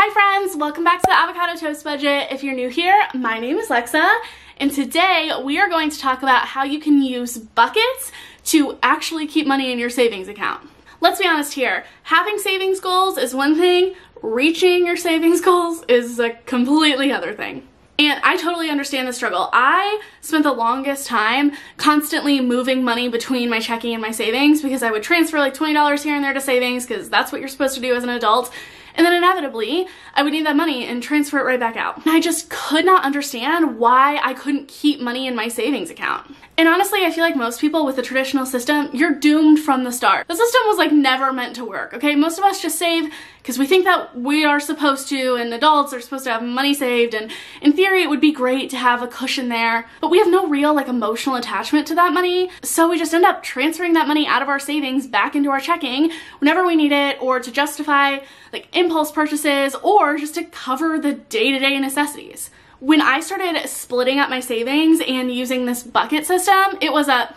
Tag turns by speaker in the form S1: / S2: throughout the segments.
S1: Hi friends, welcome back to the Avocado Toast Budget. If you're new here, my name is Lexa, and today we are going to talk about how you can use buckets to actually keep money in your savings account. Let's be honest here, having savings goals is one thing, reaching your savings goals is a completely other thing. And I totally understand the struggle. I spent the longest time constantly moving money between my checking and my savings because I would transfer like $20 here and there to savings because that's what you're supposed to do as an adult. And then inevitably, I would need that money and transfer it right back out. And I just could not understand why I couldn't keep money in my savings account. And honestly, I feel like most people with the traditional system, you're doomed from the start. The system was like never meant to work, okay? Most of us just save because we think that we are supposed to, and adults are supposed to have money saved, and in theory it would be great to have a cushion there, but we have no real like emotional attachment to that money, so we just end up transferring that money out of our savings back into our checking whenever we need it, or to justify like impulse purchases, or just to cover the day-to-day necessities. When I started splitting up my savings and using this bucket system, it was a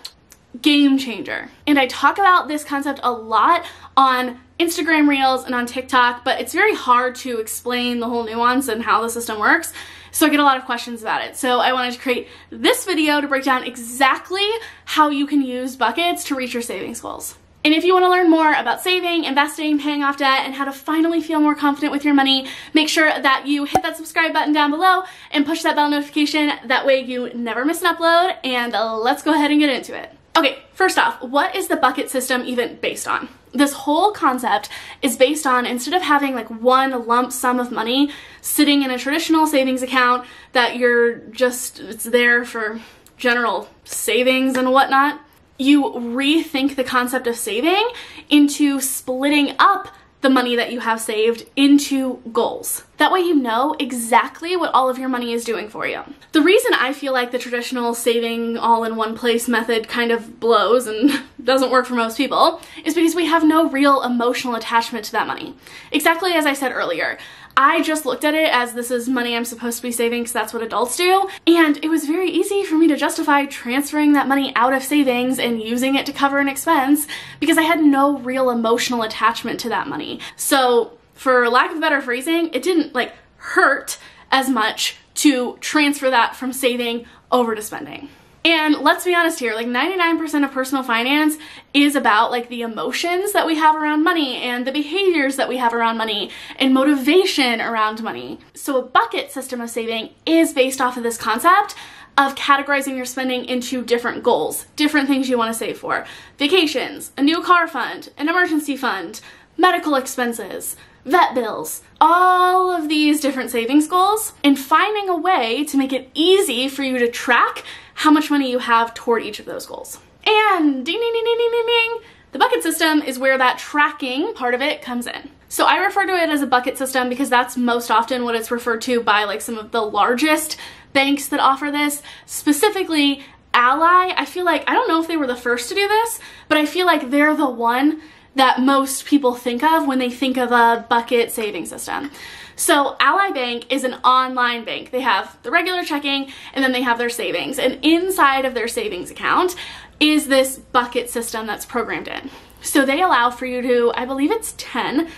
S1: game changer. And I talk about this concept a lot on Instagram Reels and on TikTok, but it's very hard to explain the whole nuance and how the system works, so I get a lot of questions about it. So I wanted to create this video to break down exactly how you can use buckets to reach your savings goals. And if you want to learn more about saving, investing, paying off debt, and how to finally feel more confident with your money, make sure that you hit that subscribe button down below and push that bell notification. That way you never miss an upload, and let's go ahead and get into it. Okay, first off, what is the bucket system even based on? This whole concept is based on, instead of having like one lump sum of money sitting in a traditional savings account that it's there for general savings and whatnot, you rethink the concept of saving into splitting up the money that you have saved into goals. That way you know exactly what all of your money is doing for you. The reason I feel like the traditional saving all in one place method kind of blows and doesn't work for most people is because we have no real emotional attachment to that money. Exactly as I said earlier, I just looked at it as this is money I'm supposed to be saving because that's what adults do, and it was very easy for me to justify transferring that money out of savings and using it to cover an expense because I had no real emotional attachment to that money. So for lack of better phrasing, it didn't like hurt as much to transfer that from saving over to spending. And let's be honest here, like 99% of personal finance is about like the emotions that we have around money and the behaviors that we have around money and motivation around money. So a bucket system of saving is based off of this concept of categorizing your spending into different goals, different things you want to save for. Vacations, a new car fund, an emergency fund, medical expenses, vet bills, all of these different savings goals, and finding a way to make it easy for you to track how much money you have toward each of those goals. And ding, ding, ding, ding, ding, ding, ding, the bucket system is where that tracking part of it comes in. So I refer to it as a bucket system because that's most often what it's referred to by like some of the largest banks that offer this. Specifically, Ally, I feel like, I don't know if they were the first to do this, but I feel like they're the one that most people think of when they think of a bucket saving system. So Ally Bank is an online bank. They have the regular checking and then they have their savings. And inside of their savings account is this bucket system that's programmed in. So they allow for you to, I believe it's 10,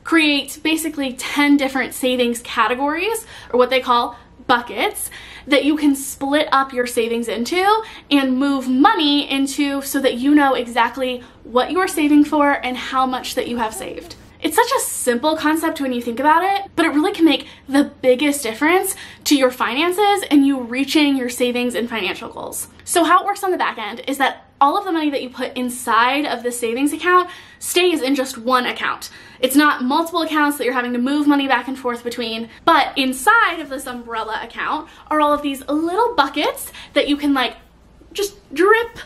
S1: create basically 10 different savings categories, or what they call buckets, that you can split up your savings into and move money into so that you know exactly what you are saving for and how much that you have saved. It's such a simple concept when you think about it, but it really can make the biggest difference to your finances and you reaching your savings and financial goals. So how it works on the back end is that all of the money that you put inside of the savings account stays in just one account. It's not multiple accounts that you're having to move money back and forth between, but inside of this umbrella account are all of these little buckets that you can like just drip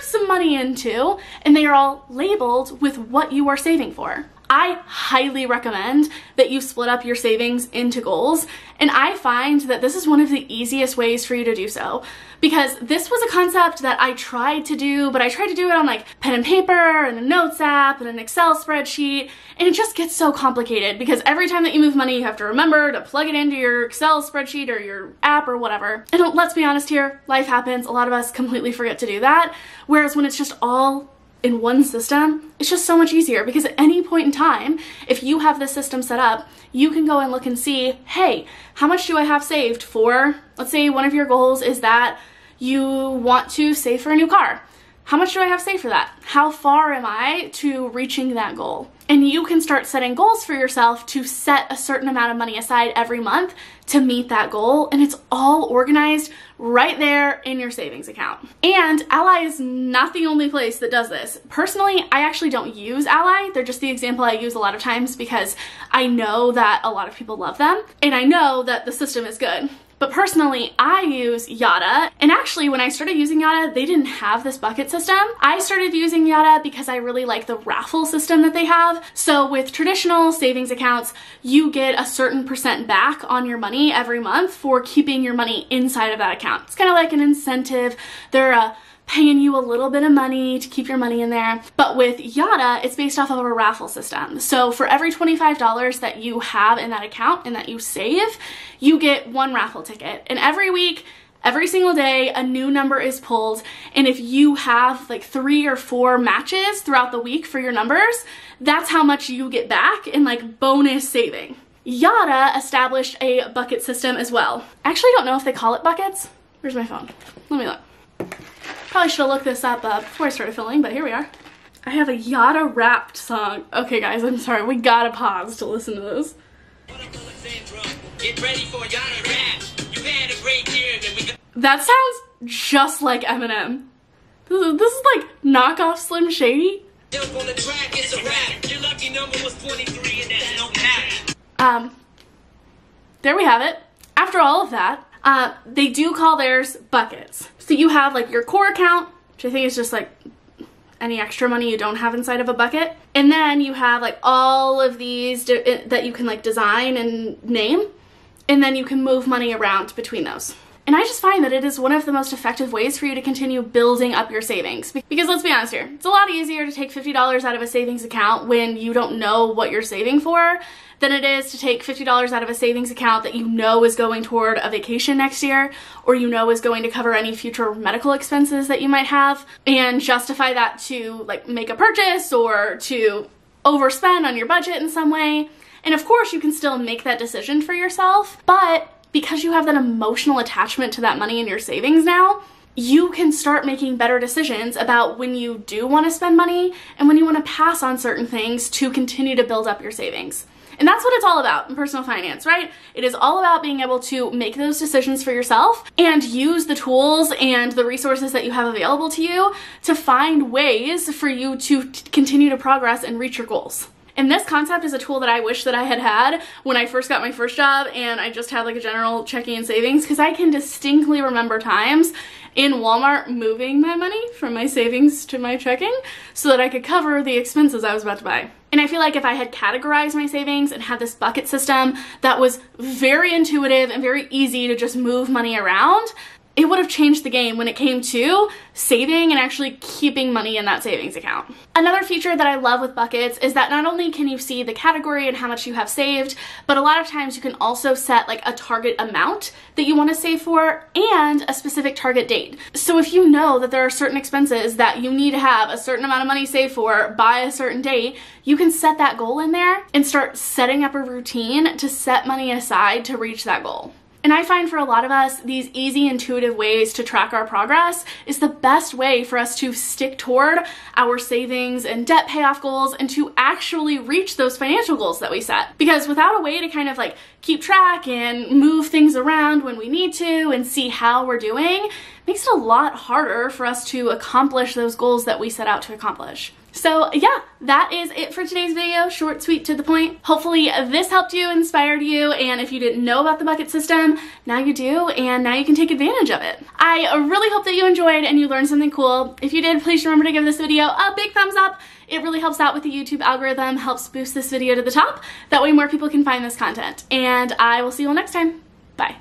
S1: some money into, and they are all labeled with what you are saving for. I highly recommend that you split up your savings into goals, and I find that this is one of the easiest ways for you to do so, because this was a concept that I tried to do, but I tried to do it on like pen and paper and a notes app and an Excel spreadsheet, and it just gets so complicated because every time that you move money you have to remember to plug it into your Excel spreadsheet or your app or whatever. And let's be honest here, life happens, a lot of us completely forget to do that, whereas when it's just all in one system, it's just so much easier because at any point in time, if you have this system set up, you can go and look and see, hey, how much do I have saved for, let's say one of your goals is that you want to save for a new car. How much do I have saved for that? How far am I to reaching that goal? And you can start setting goals for yourself to set a certain amount of money aside every month to meet that goal. And it's all organized right there in your savings account. And Ally is not the only place that does this. Personally, I actually don't use Ally. They're just the example I use a lot of times because I know that a lot of people love them and I know that the system is good. But personally, I use Yotta, and actually when I started using Yotta, they didn't have this bucket system. I started using Yotta because I really like the raffle system that they have. So with traditional savings accounts, you get a certain percent back on your money every month for keeping your money inside of that account. It's kind of like an incentive. They're paying you a little bit of money to keep your money in there. But with Yotta, it's based off of a raffle system. So for every $25 that you have in that account and that you save, you get one raffle ticket. And every week, every single day, a new number is pulled. And if you have like 3 or 4 matches throughout the week for your numbers, that's how much you get back in like bonus saving. Yotta established a bucket system as well. I actually don't know if they call it buckets. Where's my phone? Let me look. Probably should have looked this up before I started filming, but here we are. I have a Yotta wrapped song. Okay guys, I'm sorry, we gotta pause to listen to this. Get ready for Yotta rap. You had a great year. That sounds just like Eminem. This is like knockoff Slim Shady. Jump on the track, it's a rap. Your lucky number was 23 and that's no cap. There we have it. After all of that, they do call theirs buckets. So you have like your core account, which I think is just like any extra money you don't have inside of a bucket. And then you have like all of these that you can like design and name. And then you can move money around between those. And I just find that it is one of the most effective ways for you to continue building up your savings. Because let's be honest here, it's a lot easier to take $50 out of a savings account when you don't know what you're saving for than it is to take $50 out of a savings account that you know is going toward a vacation next year, or you know is going to cover any future medical expenses that you might have, and justify that to like make a purchase or to overspend on your budget in some way. And of course you can still make that decision for yourself, but because you have that emotional attachment to that money in your savings now, you can start making better decisions about when you do want to spend money and when you want to pass on certain things to continue to build up your savings. And that's what it's all about in personal finance, right? It is all about being able to make those decisions for yourself and use the tools and the resources that you have available to you to find ways for you to continue to progress and reach your goals. And this concept is a tool that I wish that I had had when I first got my first job and I just had like a general checking and savings, because I can distinctly remember times in Walmart moving my money from my savings to my checking so that I could cover the expenses I was about to buy. And I feel like if I had categorized my savings and had this bucket system that was very intuitive and very easy to just move money around, it would have changed the game when it came to saving and actually keeping money in that savings account. Another feature that I love with buckets is that not only can you see the category and how much you have saved, but a lot of times you can also set like a target amount that you want to save for and a specific target date. So if you know that there are certain expenses that you need to have a certain amount of money saved for by a certain date, you can set that goal in there and start setting up a routine to set money aside to reach that goal. And I find for a lot of us, these easy, intuitive ways to track our progress is the best way for us to stick toward our savings and debt payoff goals and to actually reach those financial goals that we set. Because without a way to kind of like keep track and move things around when we need to and see how we're doing, it makes it a lot harder for us to accomplish those goals that we set out to accomplish. So yeah, that is it for today's video. Short, sweet, to the point. Hopefully this helped you, inspired you, and if you didn't know about the bucket system, now you do, and now you can take advantage of it. I really hope that you enjoyed and you learned something cool. If you did, please remember to give this video a big thumbs up. It really helps out with the YouTube algorithm, helps boost this video to the top. That way more people can find this content. And I will see you all next time. Bye.